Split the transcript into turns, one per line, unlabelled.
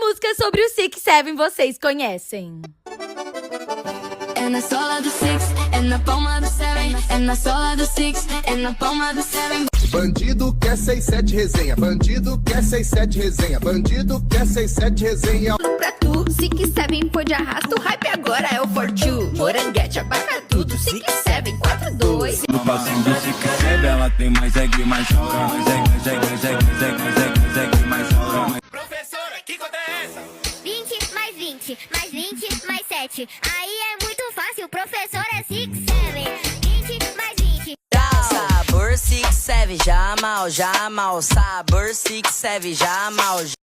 música sobre o Six Seven vocês conhecem?
É na sola do Six, é na palma do Seven, é na sola do Six, é na palma do Seven.
Bandido quer 67 resenha, bandido quer 67 resenha, bandido quer 67 resenha.
Pra tu, Six Seven foi de arrasto, o hype agora é o Fortune. Moranguete, abaca tudo, Six Seven, 4-2.
No passinho do Six Seven, ela tem mais reggae, mais aura, mais reggae, mais aura.
Professora, que conta é essa?
20 mais 20, mais 20, mais 7. Aí é muito fácil, professor é Six Seven. 20 mais 20.
Sabor Six Seven, já mal, sabor Six Seven, já mal.